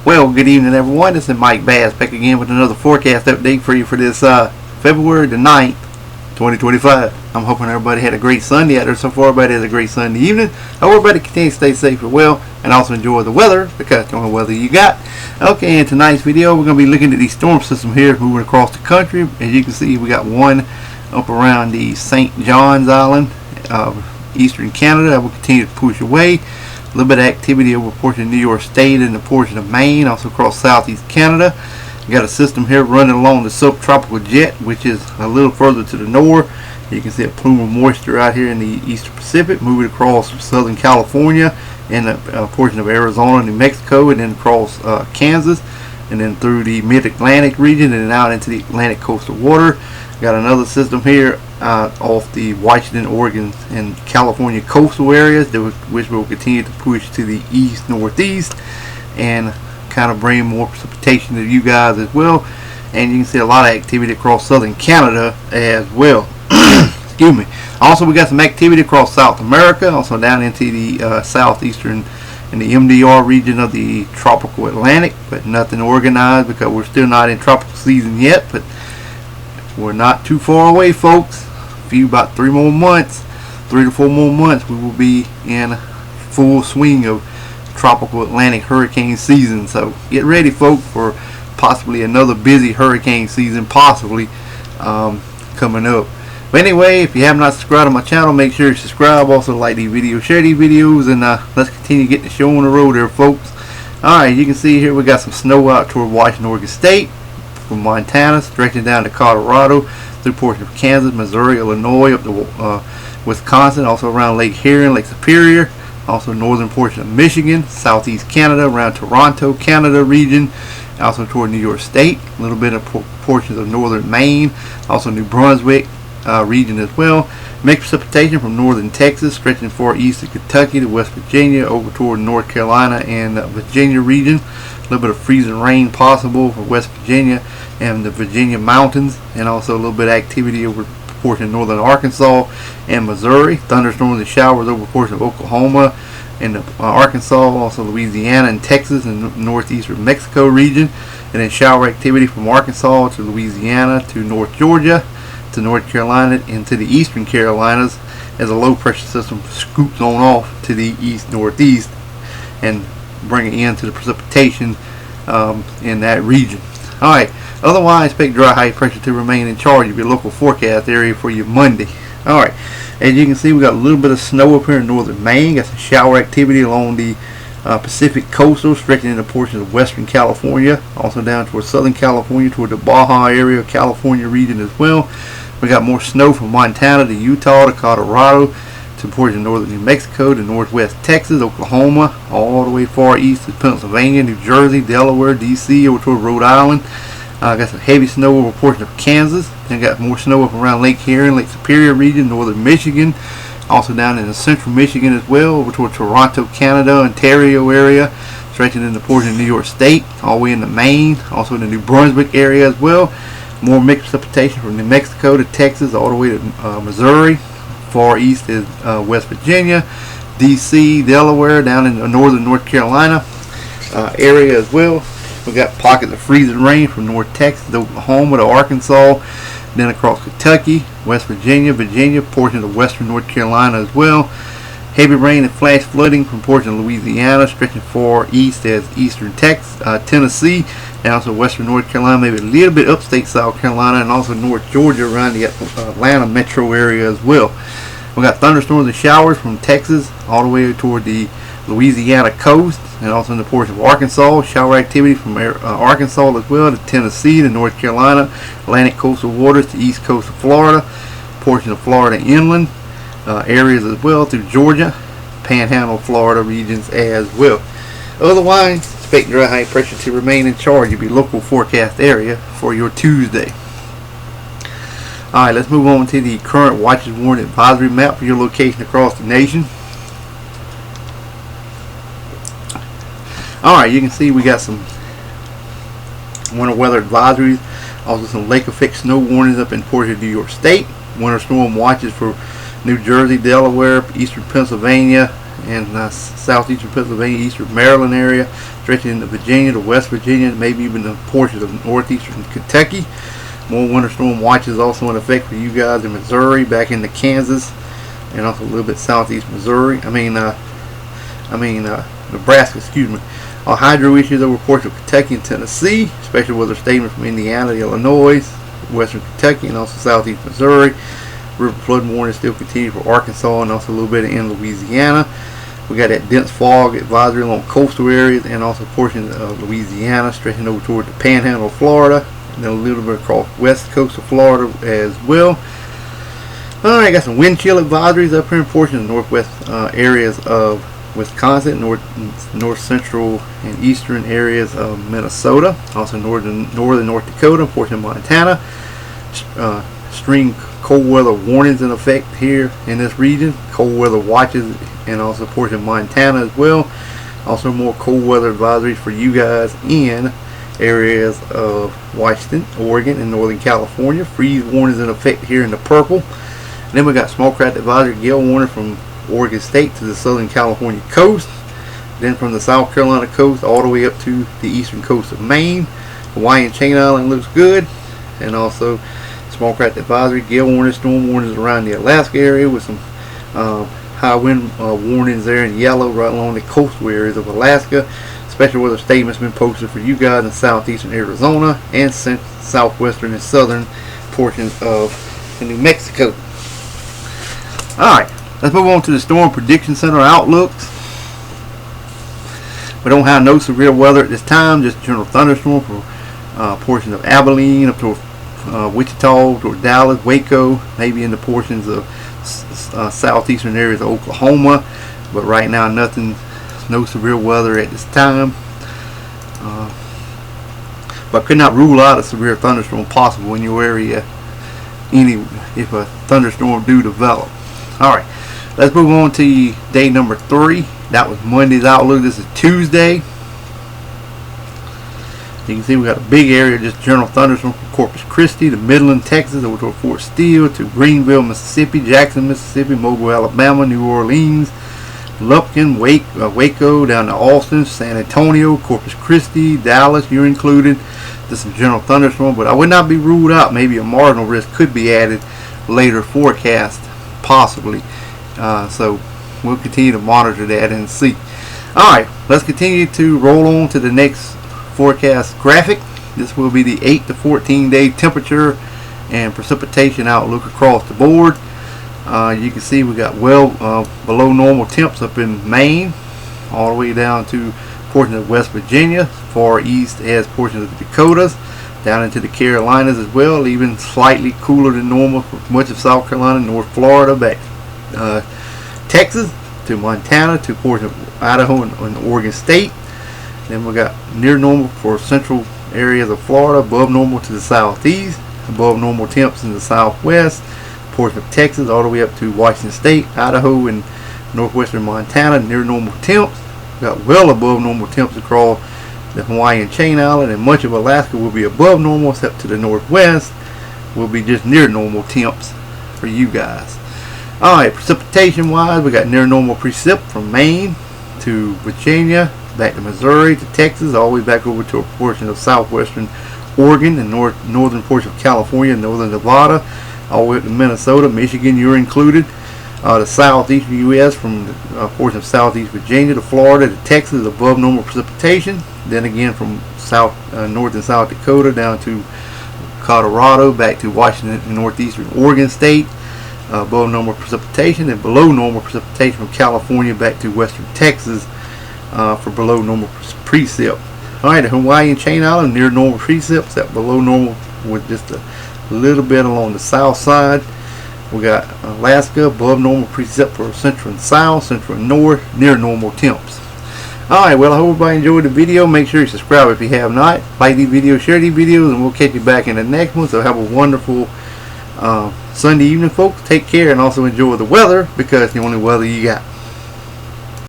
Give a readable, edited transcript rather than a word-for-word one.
Well, good evening, everyone. This is Mike Bass back again with another forecast update for you for this February the 9th, 2025. I'm hoping everybody had a great Sunday out there so far. Everybody has a great Sunday evening. I hope everybody continues to stay safe and well and also enjoy the weather, because the only weather you got. Okay, in tonight's video, we're going to be looking at these storm systems here moving across the country. As you can see, we got one up around the St. John's Island of eastern Canada that will continue to push away. A little bit of activity over a portion of New York State and a portion of Maine, also across southeast Canada. We got a system here running along the subtropical jet, which is a little further to the north. You can see a plume of moisture out here in the eastern Pacific, moving across southern California and a portion of Arizona, New Mexico, and then across Kansas, and then through the mid-Atlantic region and then out into the Atlantic coastal water. Got another system here off the Washington, Oregon, and California coastal areas, which will continue to push to the east northeast and kind of bring more precipitation to you guys as well. And you can see a lot of activity across southern Canada as well. Excuse me. Also, we got some activity across South America, also down into the southeastern in the MDR region of the tropical Atlantic, but nothing organized because we're still not in tropical season yet. But we're not too far away, folks. About 3 to 4 more months, we will be in full swing of tropical Atlantic hurricane season. So get ready, folks, for possibly another busy hurricane season possibly coming up. But anyway, if you have not subscribed to my channel, make sure you subscribe. Also like these videos, share these videos, and let's continue getting the show on the road there, folks. Alright, you can see here we got some snow out toward Washington, Oregon State, from Montana stretching down to Colorado, through portions of Kansas, Missouri, Illinois, up to Wisconsin, also around Lake Huron, Lake Superior, also northern portion of Michigan, southeast Canada, around Toronto, Canada region, also toward New York State, a little bit of portions of northern Maine, also New Brunswick region as well. Mixed precipitation from northern Texas, stretching far east of Kentucky to West Virginia, over toward North Carolina and Virginia region. A little bit of freezing rain possible for West Virginia and the Virginia mountains, and also a little bit of activity over a portion of northern Arkansas and Missouri. Thunderstorms and showers over a portion of Oklahoma and Arkansas, also Louisiana and Texas and northeastern Mexico region. And then shower activity from Arkansas to Louisiana to North Georgia to North Carolina into the eastern Carolinas, as a low pressure system scoops on off to the east northeast and bringing into the precipitation in that region. Alright, otherwise expect dry high pressure to remain in charge of your local forecast area for your Monday. Alright, as you can see, we got a little bit of snow up here in northern Maine. Got some shower activity along the Pacific coastal, stretching into portions of western California, also down towards southern California, toward the Baja area of California region as well. We got more snow from Montana to Utah to Colorado to portions of northern New Mexico to northwest Texas, Oklahoma, all the way far east to Pennsylvania, New Jersey, Delaware, DC, over toward Rhode Island. Got some heavy snow over a portion of Kansas, and got more snow up around Lake Huron, Lake Superior region, northern Michigan, also down in the central Michigan as well, over toward Toronto, Canada, Ontario area, stretching into portion of New York State, all the way into Maine, also in the New Brunswick area as well. More mixed precipitation from New Mexico to Texas, all the way to Missouri. Far east is West Virginia, DC, Delaware, down in northern North Carolina area as well. We got pockets of freezing rain from North Texas to Oklahoma to Arkansas, then across Kentucky, West Virginia, portions of western North Carolina as well. Heavy rain and flash flooding from portions of Louisiana, stretching far east as eastern Texas, Tennessee, and also western North Carolina, maybe a little bit upstate South Carolina, and also North Georgia around the Atlanta metro area as well. We got thunderstorms and showers from Texas all the way toward the Louisiana coast, and also in the portion of Arkansas. Shower activity from Arkansas as well to Tennessee to North Carolina, Atlantic coastal waters to east coast of Florida, portion of Florida inland areas as well through Georgia, Panhandle, Florida regions as well. Otherwise, expect dry high pressure to remain in charge of your local forecast area for your Tuesday. Alright, let's move on to the current watches, warning, advisory map for your location across the nation. Alright, you can see we got some winter weather advisories, also some lake effect snow warnings up in portions of New York State, winter storm watches for New Jersey, Delaware, eastern Pennsylvania, and southeastern Pennsylvania, eastern Maryland area, stretching into Virginia to West Virginia, maybe even the portions of northeastern Kentucky. More winter storm watches also in effect for you guys in Missouri, back into Kansas, and also a little bit southeast Missouri. Nebraska, excuse me. Hydro issues over portions of Kentucky and Tennessee. Special weather statement from Indiana to Illinois, western Kentucky, and also southeast Missouri. River flood warning still continue for Arkansas and also a little bit in Louisiana. We got that dense fog advisory along coastal areas and also portions of Louisiana stretching over toward the panhandle of Florida, and then a little bit across west coast of Florida as well. Alright, got some wind chill advisories up here in portions of northwest areas of Wisconsin, north central and eastern areas of Minnesota, also northern North Dakota, portion of Montana. Extreme cold weather warnings in effect here in this region. Cold weather watches and also portion of Montana as well. Also more cold weather advisories for you guys in areas of Washington, Oregon, and Northern California. Freeze warnings in effect here in the purple. And then we got small craft advisory, gale warning from Oregon State to the Southern California coast. Then from the South Carolina coast all the way up to the eastern coast of Maine. Hawaii and Chain Island looks good. And also small craft advisory, gale warnings, storm warnings around the Alaska area with some high wind warnings there in yellow right along the coastal areas of Alaska. Special weather statements been posted for you guys in southeastern Arizona and southwestern and southern portions of New Mexico. Alright, let's move on to the Storm Prediction Center outlooks. We don't have no severe weather at this time, just general thunderstorm for portions of Abilene up to Wichita or Dallas, Waco, maybe in the portions of southeastern areas of Oklahoma, but right now no severe weather at this time. But could not rule out a severe thunderstorm possible in your area if a thunderstorm do develop. Alright, let's move on to day number 3. That was Monday's outlook. This is Tuesday. You can see we got a big area, just general thunderstorm from Corpus Christi to Midland, Texas, over to Fort Steele, to Greenville, Mississippi, Jackson, Mississippi, Mobile, Alabama, New Orleans, Lupton, Waco, down to Austin, San Antonio, Corpus Christi, Dallas, you're included. Just some general thunderstorm, but I would not be ruled out. Maybe a marginal risk could be added later forecast, possibly. So we'll continue to monitor that and see. Alright, let's continue to roll on to the next forecast graphic. This will be the 8 to 14 day temperature and precipitation outlook across the board. You can see we got well below normal temps up in Maine, all the way down to portions of West Virginia, far east as portions of the Dakotas, down into the Carolinas as well, even slightly cooler than normal for much of South Carolina, North Florida, back Texas to Montana, to portions of Idaho and Oregon State. Then we got near normal for central areas of Florida, above normal to the southeast, above normal temps in the southwest, portion of Texas all the way up to Washington State, Idaho, and northwestern Montana, near normal temps. We got well above normal temps across the Hawaii and Chain Island, and much of Alaska will be above normal, except to the northwest will be just near normal temps for you guys. Alright, precipitation wise, we got near normal precip from Maine to Virginia, back to Missouri to Texas, all the way back over to a portion of southwestern Oregon and northern portion of California, northern Nevada, all the way up to Minnesota, Michigan, you're included. The southeastern U.S. from the portion of southeast Virginia to Florida to Texas, above normal precipitation. Then again from north and South Dakota down to Colorado, back to Washington and northeastern Oregon State, above normal precipitation, and below normal precipitation from California back to western Texas for below normal precip. Alright, the Hawaii and Chain Island near normal precip, set below normal with just a little bit along the south side. We got Alaska above normal precip for central and south, central and north, near normal temps. Alright, well, I hope everybody enjoyed the video. Make sure you subscribe if you have not. Like these videos, share these videos, and we'll catch you back in the next one. So have a wonderful Sunday evening, folks. Take care and also enjoy the weather, because it's the only weather you got.